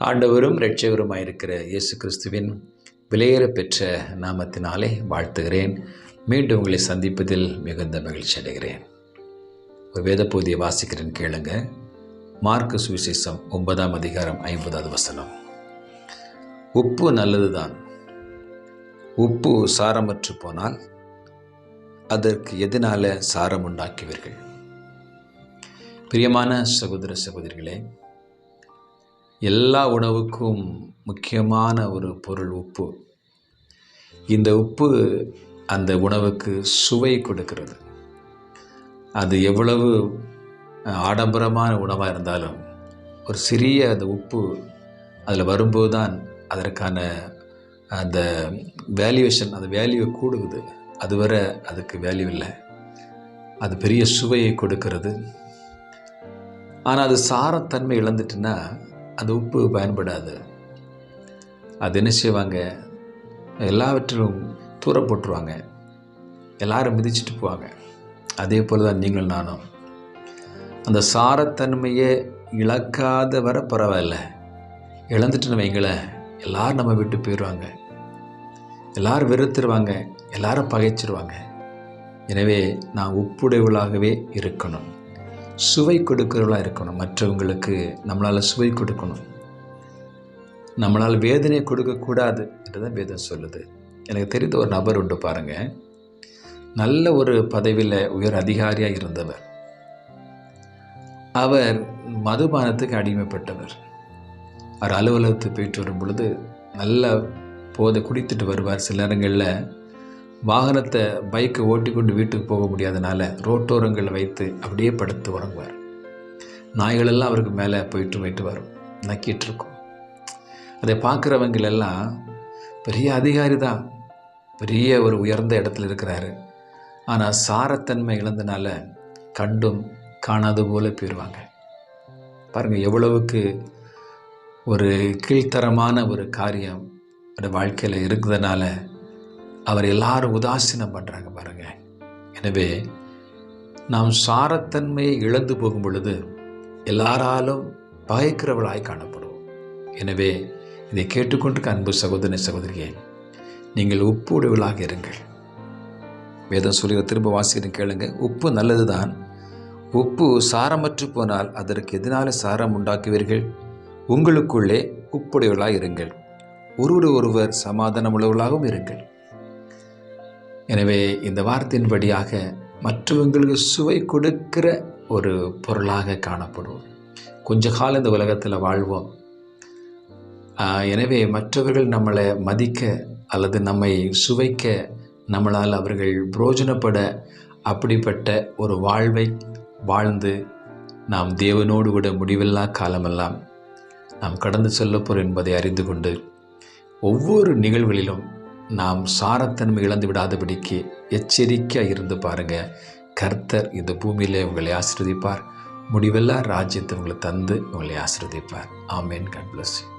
ஆண்டவரும் இரட்சகருமாயிருக்கிற இயேசு கிறிஸ்துவின் விலையேற பெற்ற நாமத்தினாலே வாழ்த்துகிறேன். மீண்டும் உங்களை சந்திப்பதில் மிகுந்த மகிழ்ச்சி அடைகிறேன். ஒரு வேத பகுதியை வாசிக்கிறேன், கேளுங்க. மார்க்கு சுவிசேஷம் 9ஆம் அதிகாரம் 50வது வசனம். உப்பு நல்லதுதான், உப்பு சாரமற்று போனால் அதற்கு எதனால சாரம் உண்டாக்குவீர்கள்? பிரியமான சகோதர சகோதரிகளே, எல்லா உணவுக்கும் முக்கியமான ஒரு பொருள் உப்பு. இந்த உப்பு அந்த உணவுக்கு சுவை கொடுக்கிறது. அது எவ்வளவு ஆடம்பரமான உணவாக இருந்தாலும் ஒரு சிறிய அந்த உப்பு அதில் வரும்போது தான் அதற்கான அந்த வேல்யூவேஷன், அந்த வேல்யூ கூடுகுது. அதுவரை அதுக்கு வேல்யூ இல்லை. அது பெரிய சுவையை கொடுக்கிறது. ஆனால் அது சாரத்தன்மை இழந்துட்டுன்னா அந்த உப்பு பயன்படாது. அது என்ன செய்வாங்க, எல்லாவற்றிலும் தூர போட்டுருவாங்க, எல்லாரும் மிதிச்சுட்டு போவாங்க. அதே போல் தான் நீங்கள் நானும் அந்த சாரத்தன்மையை இழக்காத வர பரவாயில்ல. இழந்துட்டுன்னு வைங்களேன், எல்லாரும் நம்ம விட்டு போயிடுவாங்க, எல்லாரும் வெறுத்துருவாங்க, எல்லாரும் பகைச்சிருவாங்க. எனவே நான் உப்புடையவளாகவே இருக்கணும், சுவை கொடுக்கிறவளாக இருக்கணும். மற்றவங்களுக்கு நம்மளால் சுவை கொடுக்கணும், நம்மளால் வேதனை கொடுக்கக்கூடாது என்றுதான் வேதம் சொல்லுது. எனக்கு தெரிந்த ஒரு நபர் உண்டு பாருங்க, நல்ல ஒரு பதவியில் உயர் அதிகாரியாக இருந்தவர். அவர் மதுபானத்துக்கு அடிமைப்பட்டவர். அவர் அலுவலகத்துக்கு போயிட்டு வரும் பொழுது நல்ல போதை குடித்துட்டு வருவார். சில நேரங்களில் வாகனத்தை, பைக்கை ஓட்டி கொண்டு வீட்டுக்கு போக முடியாதனால ரோட்டோரங்களில் வைத்து அப்படியே படுத்து உறங்குவார். நாய்களெல்லாம் அவருக்கு மேலே போயிட்டு வரும், நக்கிட்டு இருக்கும். அதை பார்க்குறவங்களெல்லாம் பெரிய அதிகாரி தான், பெரிய ஒரு உயர்ந்த இடத்துல இருக்கிறாரு, ஆனால் சாரத்தன்மை இழந்தனால கண்டும் காணாத போல போயிடுவாங்க. பாருங்கள், எவ்வளவுக்கு ஒரு கீழ்த்தரமான ஒரு காரியம் வாழ்க்கையில் இருக்கிறதுனால அவர் எல்லாரும் உதாசீனம் பண்ணுறாங்க பாருங்க. எனவே நாம் சாரத்தன்மையை இழந்து போகும் பொழுது எல்லாராலும் பகைக்கிறவளாய் காணப்படுவோம். எனவே இதை கேட்டுக்கொண்டிருக்க அன்பு சகோதர சகோதரியே, நீங்கள் உப்பு உடையவளாக இருங்கள். வேதம் சொல்லி திரும்ப வாசிக்கிறேன், கேளுங்க. உப்பு நல்லதுதான், உப்பு சாரமற்று போனால் அதற்கு எதனால சாரம் உண்டாக்குவீர்கள்? உங்களுக்குள்ளே உப்புடையவளாக இருங்கள், ஒருவர் சமாதானம் உள்ளவர்களாகவும் இருங்கள். எனவே இந்த வார்த்தையின்படியாக மற்றவங்களுக்கு சுவை கொடுக்கிற ஒரு பொருளாக காணப்படுவோம். கொஞ்ச காலம் இந்த உலகத்தில் வாழ்வோம். எனவே மற்றவர்கள் நம்மளை மதிக்க அல்லது நம்மை சுவைக்க, நம்மளால் அவர்கள் பிரயோஜனப்பட அப்படிப்பட்ட ஒரு வாழ்வை வாழ்ந்து நாம் தேவனோடு விட முடிவில்லா காலமெல்லாம் நாம் கடந்து செல்லப்போம் என்பதை அறிந்து கொண்டு ஒவ்வொரு நிகழ்வுகளிலும் நாம் சாரத்தன்மை இழந்து விடாதபடிக்கு எச்சரிக்கையாக இருந்து பாருங்கள். கர்த்தர் இந்த பூமியிலே உங்களை ஆசீர்வதிப்பார், முடிவெல்லாம் ராஜ்யத்தை உங்களை தந்து உங்களை ஆசீர்வதிப்பார். ஆமென். God bless you.